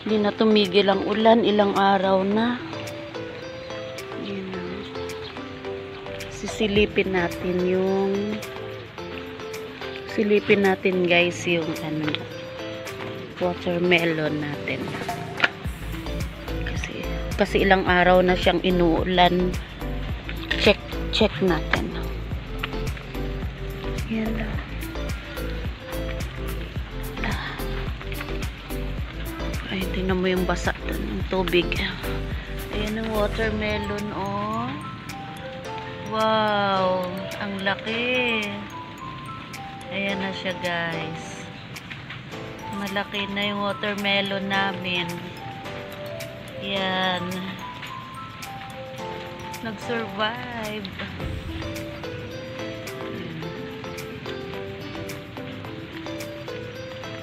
Hindi na tumigil ang ulan, ilang araw na. Yan. Silipin natin guys yung watermelon natin. Kasi ilang araw na siyang inuulan. Check natin. Yan lang. Ay, tingnan mo yung basa doon, yung tubig. Ayan ang watermelon, oh. Wow, ang laki. Ayan na siya, guys. Malaki na yung watermelon namin. Yan. Nag-survive.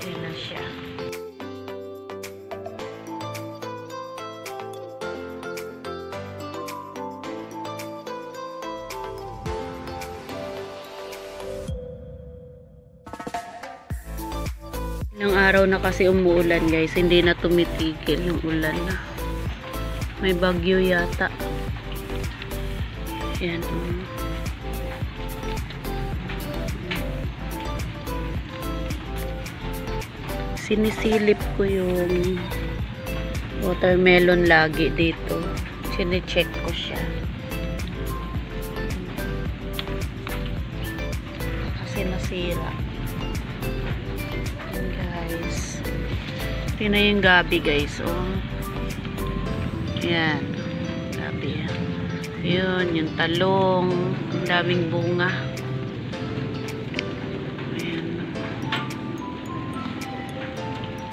Ayan na siya. Ilang araw na kasi umuulan guys, hindi na tumitigil yung ulan na. May bagyo yata. Yan. Sinisilip ko yung watermelon lagi dito. Sine-check ko siya. Kasi nasira. Ito na yung gabi guys, oh. Yan, gabi. Yun, yung talong, ang daming bunga. Ayan.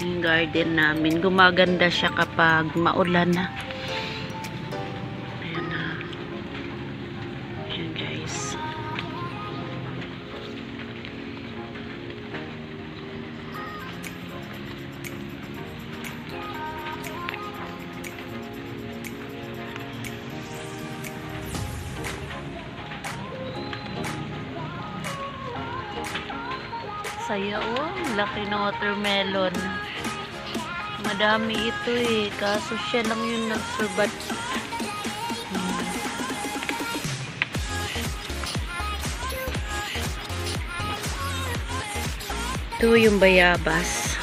Yung garden namin, gumaganda siya kapag maulan na. Ayan na. Ayan guys. Saya, oh, laki ng watermelon. Madami ito eh, kaso siya lang yung nagsurbat. Ito yung bayabas.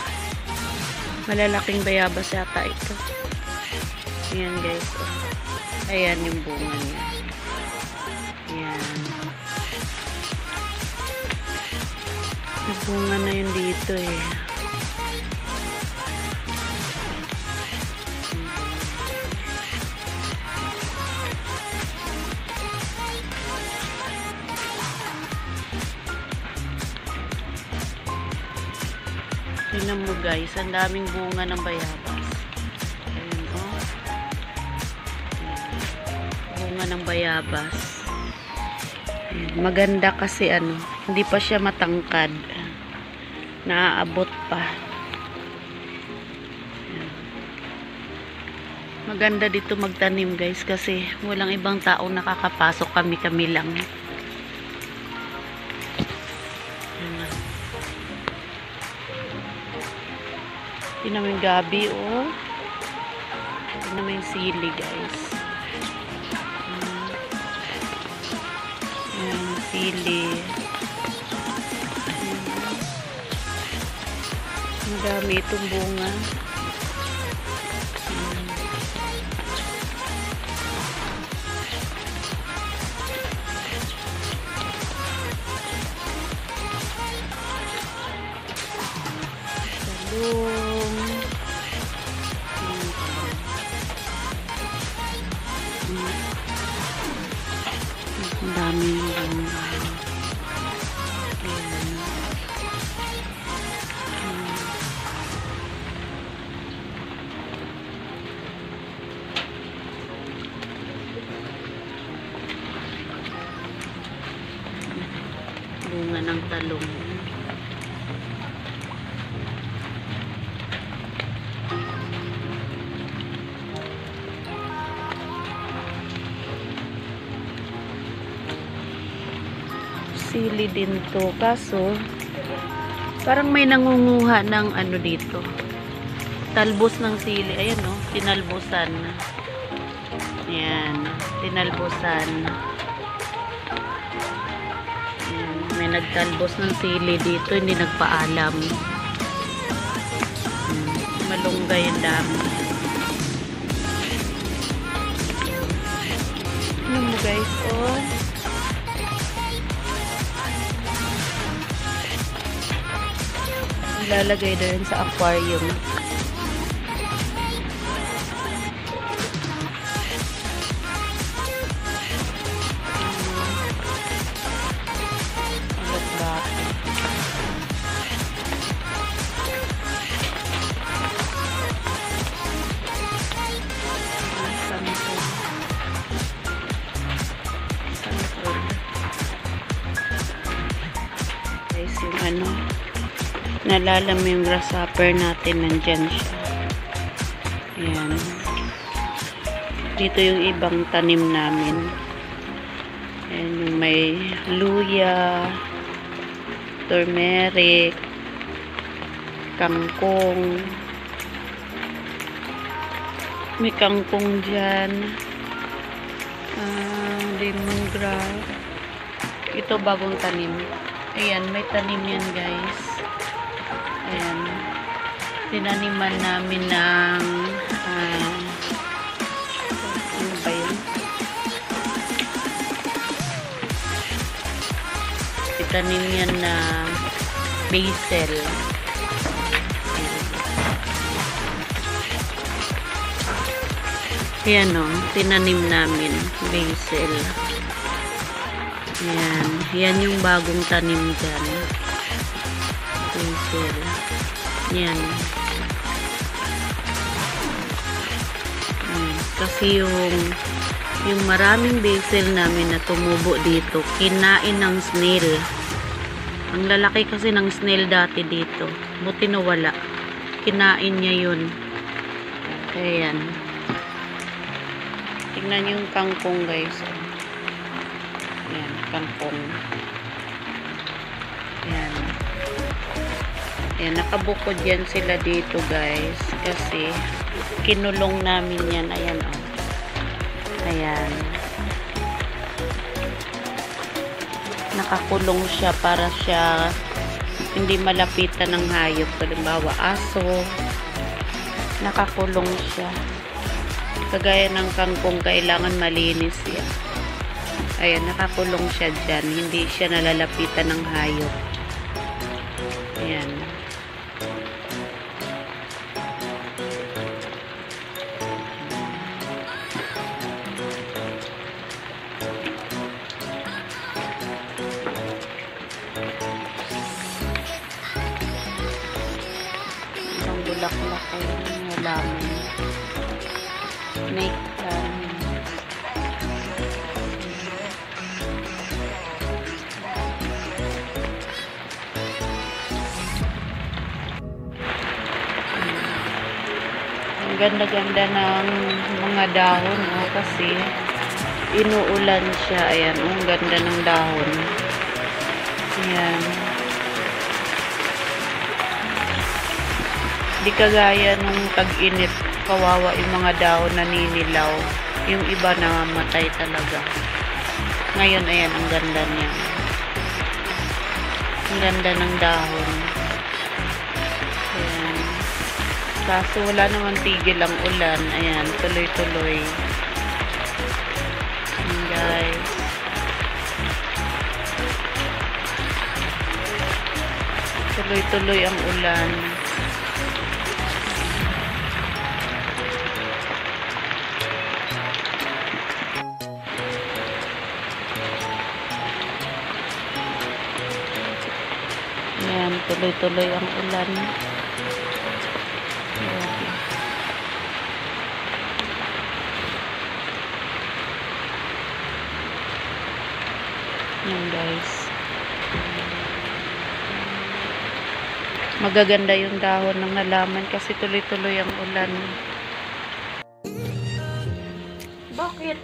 Malalaking bayabas yata ito. Ayan guys, oh. Ayan yung bunga niya. Ayan. Bunga na yun dito eh. Tingnan mo guys, ang daming bunga ng bayabas. Ayan, oh. Bunga ng bayabas. Ayan, maganda kasi hindi pa siya matangkad. Naaabot pa. Ayan. Maganda dito magtanim guys kasi walang ibang taong nakakapasok, kami lang. Ayan. Tingnan mo yung gabi, oh. Tingnan mo yung sili guys. Ayan, sili. Madami itong bunga. Talong. Ang dami yung bunga. Bunga ng talong. Sili din to, kaso parang may nangunguha ng dito. Nagtalbos ng sili. Ayan, no? Tinalbosan. Ayan. Tinalbosan. Ayan. May nagtalbos ng sili dito. Hindi nagpaalam. Malunggay ang dami. Ano mo guys? Oh. Ilalagay na yun sa aquarium. Guys, yung ano, nalalam yung grasshopper natin, nandyan siya. Ayan. Dito yung ibang tanim namin. Ayan yung may luya, turmeric, kangkong. May kangkong dyan. Lemongrass. Ito bagong tanim. Ayan, may tanim yan guys. Ayan. Tinaniman namin ng ano ba yun? Itanim yan na basil. Ayan o, tinanim namin basil. Ayan, yan yung bagong tanim dyan. Basil. Yan. Kasi yung maraming basil namin na tumubo dito, kinain ng snail. Ang lalaki kasi ng snail dati dito. Buti na wala. Kinain niya yun. Ayan. Tingnan yung kangkong guys. Ayan, kangkong. Ayan. Ayan, nakabukod yan sila dito guys. Kasi kinulong namin yan. Ayan o. Ayan. Nakakulong siya para siya hindi malapitan ng hayop. Halimbawa, aso. Nakakulong siya. Kagaya ng kangkong, kailangan malinis yan. Ayan, nakakulong siya dyan. Hindi siya nalalapitan ng hayop. Ayan. Ang bulaklak ko yung halaman. Snake plant. Ang ganda-ganda ng mga dahon kasi inuulan siya. Ayan, ang ganda ng dahon. Ayan. Di kagaya nung tag-init, kawawa yung mga dahon naninilaw. Yung iba namamatay talaga. Ngayon, ayan, ang ganda niya. Ang ganda ng dahon. Ayan. Kaso wala naman tigil ang ulan. Ayan, tuloy-tuloy. Ayan, guys. Tuloy-tuloy ang ulan. Ayan, tuloy-tuloy ang ulan. Ayan guys. Magaganda yung dahon ng halaman kasi tuloy-tuloy ang ulan. Bakit?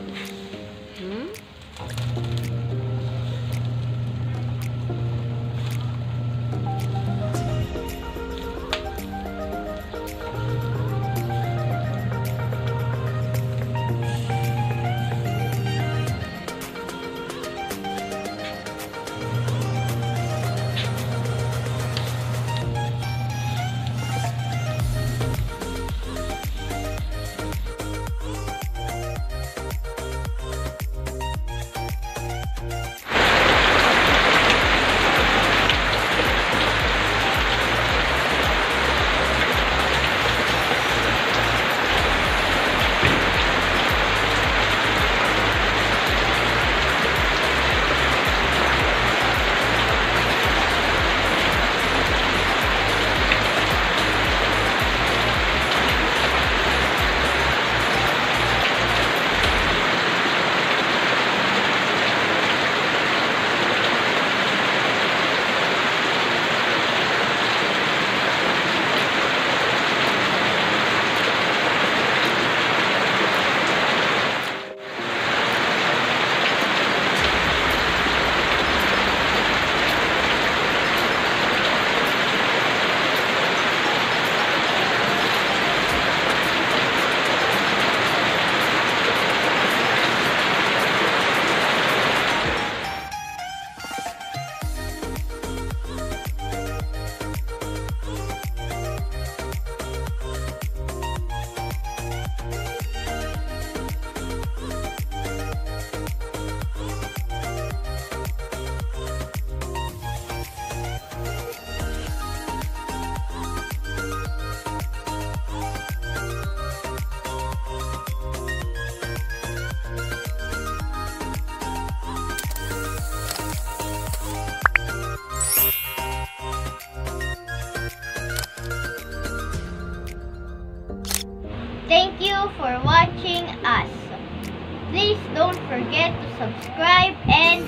Thank you for watching us. Please don't forget to subscribe and